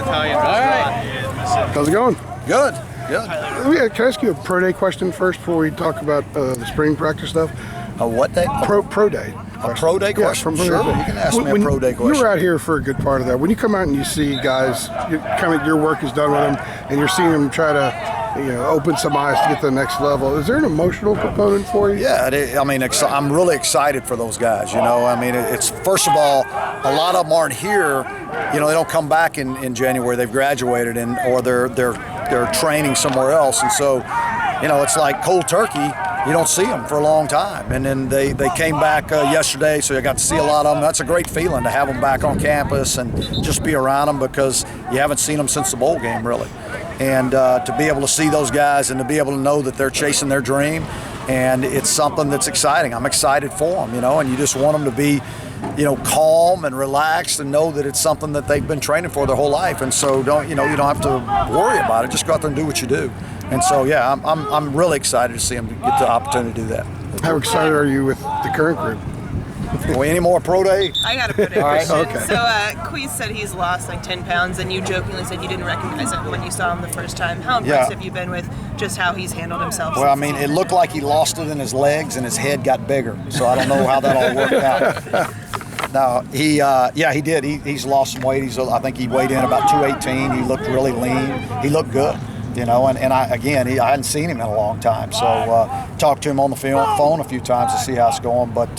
Italian restaurant in the city. How's it going? Good, good. Can I ask you a pro day question first before we talk about the spring practice stuff? A what day? Pro day. A pro day question? Yeah, Sure, you can ask me a pro day question. You were out here for a good part of that. When you come out and you see guys, your work is done with them, and you're seeing them try to open some eyes to get to the next level. Is there an emotional component for you? Yeah, I'm really excited for those guys. It's first of all, a lot of them aren't here. They don't come back in January. They've graduated or they're training somewhere else, and so it's like cold turkey. You don't see them for a long time, and then they came back yesterday, so I got to see a lot of them. That's a great feeling to have them back on campus and just be around them because you haven't seen them since the bowl game, really. And to be able to see those guys and to be able to know that they're chasing their dream, and it's something that's exciting. I'm excited for them, and you just want them to be, calm and relaxed and know that it's something that they've been training for their whole life. And so you don't have to worry about it. Just go out there and do what you do. And so, yeah, I'm really excited to see them get the opportunity to do that. How excited are you with the current group? Any more pro day? I got a pro day All question. right, okay. So, Queez said he's lost like 10 pounds, and you jokingly said you didn't recognize him when you saw him the first time. How impressed have you been with just how he's handled himself? Well, it looked like he lost it in his legs, and his head got bigger. So I don't know how that all worked out. No, he did. He's lost some weight. I think he weighed in about 218. He looked really lean. He looked good. I hadn't seen him in a long time, so talked to him on the phone a few times to see how it's going. But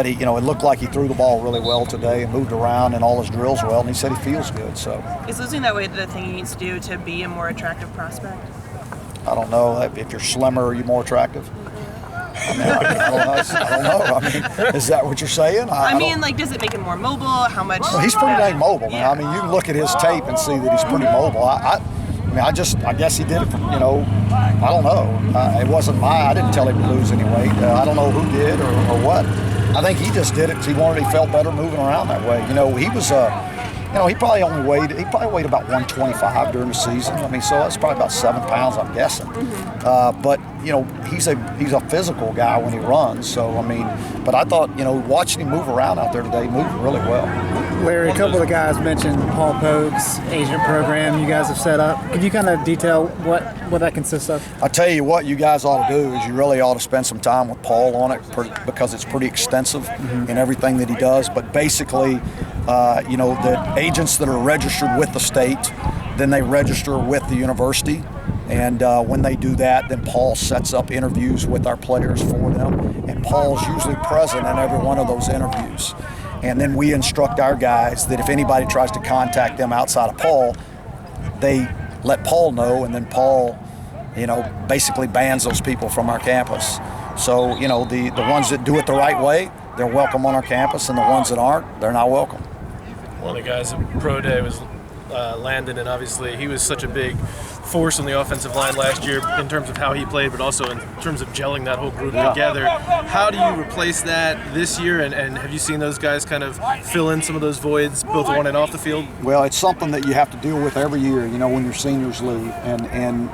he, it looked like he threw the ball really well today and moved around in all his drills well, and he said he feels good. So is losing that weight the thing he needs to do to be a more attractive prospect? I don't know if you're slimmer, are you more attractive? I don't know. Is that what you're saying? Does it make him more mobile? How much? Well, he's pretty dang mobile, man. Yeah. You can look at his tape and see that he's pretty mobile. I guess he did it for, I don't know. It wasn't I didn't tell him to lose any weight. I don't know who did or what. I think he just did it because he felt better moving around that way. He was, he probably weighed about 125 during the season. So that's probably about 7 pounds, I'm guessing. Mm-hmm. But he's a physical guy when he runs. So but I thought, watching him move around out there today, he moved really well. Larry, a couple of the guys mentioned Paul Pogue's agent program you guys have set up. Could you kind of detail what that consists of? I tell you what you guys ought to do is you really ought to spend some time with Paul on it because it's pretty extensive in everything that he does. But basically, the agents that are registered with the state, then they register with the university. And when they do that, then Paul sets up interviews with our players for them. And Paul's usually present in every one of those interviews. And then we instruct our guys that if anybody tries to contact them outside of Paul, they let Paul know, and then Paul, basically bans those people from our campus. So, the ones that do it the right way, they're welcome on our campus, and the ones that aren't, they're not welcome. One of the guys at Pro Day was Landon, and obviously he was such a big force on the offensive line last year in terms of how he played, but also in terms of gelling that whole group together. How do you replace that this year, and have you seen those guys kind of fill in some of those voids, both on and off the field? Well, it's something that you have to deal with every year, when your seniors leave, and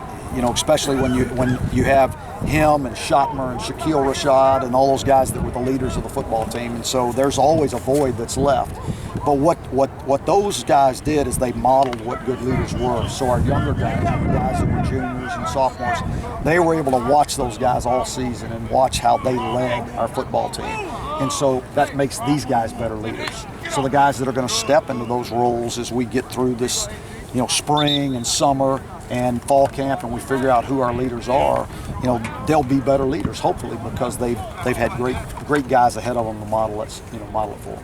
especially when you have him and Schottmer and Shaquille Rashad and all those guys that were the leaders of the football team, and so there's always a void that's left. But what those guys did is they modeled what good leaders were. So our younger guys, the guys that were juniors and sophomores, they were able to watch those guys all season and watch how they led our football team. And so that makes these guys better leaders. So the guys that are going to step into those roles as we get through this, spring and summer and fall camp, and we figure out who our leaders are, they'll be better leaders, hopefully, because they've had great guys ahead of them to model it for them.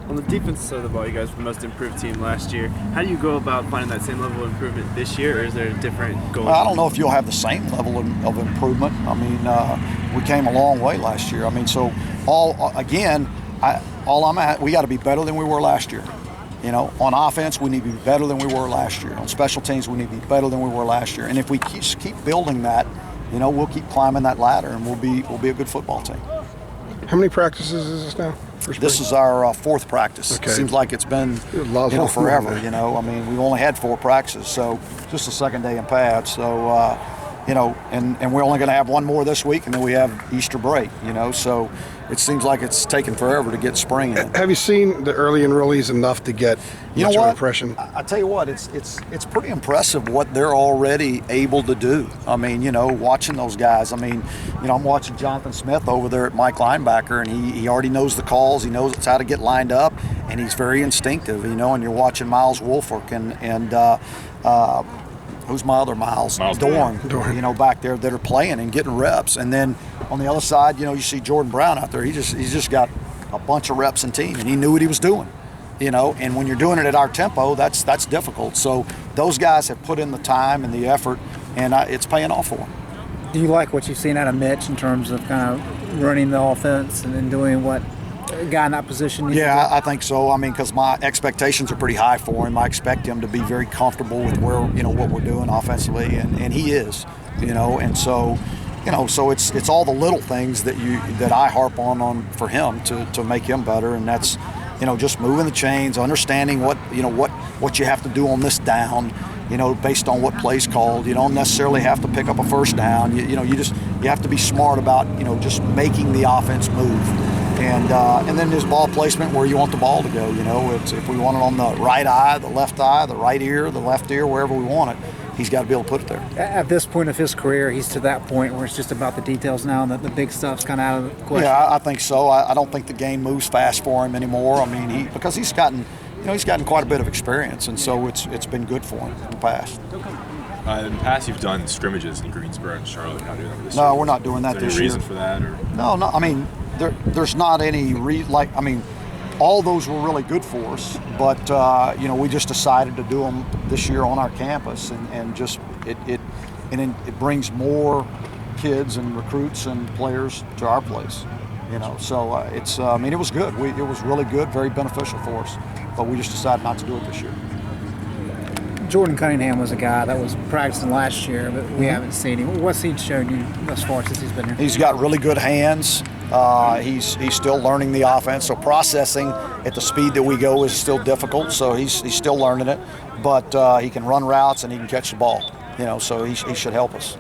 On the defensive side of the ball, you guys were the most improved team last year. How do you go about finding that same level of improvement this year, or is there a different goal? I don't know if you'll have the same level of improvement. We came a long way last year. We got to be better than we were last year. On offense, we need to be better than we were last year. On special teams, we need to be better than we were last year. And if we keep building that, we'll keep climbing that ladder, and we'll be a good football team. How many practices is this now? This is our fourth practice. Okay. It seems like it's been forever. We've only had 4 practices, so just the second day in pads. So and we're only going to have one more this week, and then we have Easter break, so it seems like it's taken forever to get spring in. Have you seen the early enrollees enough to get much of an impression? I tell you what, it's pretty impressive what they're already able to do. I mean, watching those guys. I mean, I'm watching Jonathan Smith over there at Mike linebacker, and he already knows the calls. He knows how to get lined up, and he's very instinctive, and you're watching Miles Wolfork and who's my other Miles? Dorn. Back there that are playing and getting reps. And then on the other side, you see Jordan Brown out there. He's just got a bunch of reps in team, and he knew what he was doing. And when you're doing it at our tempo, that's difficult. So those guys have put in the time and the effort, and it's paying off for them. Do you like what you've seen out of Mitch in terms of kind of running the offense and then doing what a guy in that position needs to do? I think so. I mean, because my expectations are pretty high for him. I expect him to be very comfortable with where what we're doing offensively, and he is. And so. So it's all the little things that I harp on for him to make him better, and that's just moving the chains, understanding what you have to do on this down, based on what play's called. You don't necessarily have to pick up a first down. You have to be smart about just making the offense move, and then there's ball placement where you want the ball to go. It's if we want it on the right eye, the left eye, the right ear, the left ear, wherever we want it. He's got to be able to put it there. At this point of his career, he's to that point where it's just about the details now, and that the big stuff's kind of out of the question. Yeah, I think so. I don't think the game moves fast for him anymore. I mean, because he's gotten quite a bit of experience, and so it's been good for him in the past. In the past, you've done scrimmages in Greensboro and Charlotte. Not doing that this year. No, we're not doing that this year. Is there any reason for that? Or? No. I mean, there's not any all those were really good for us, but we just decided to do them this year on our campus, and just it brings more kids and recruits and players to our place, So it was good. It was really good, very beneficial for us, but we just decided not to do it this year. Jordan Cunningham was a guy that was practicing last year, but we haven't seen him. What's he shown you thus far since he's been here? He's got really good hands. He's still learning the offense, so processing at the speed that we go is still difficult. So he's still learning it, but he can run routes and he can catch the ball. So he should help us.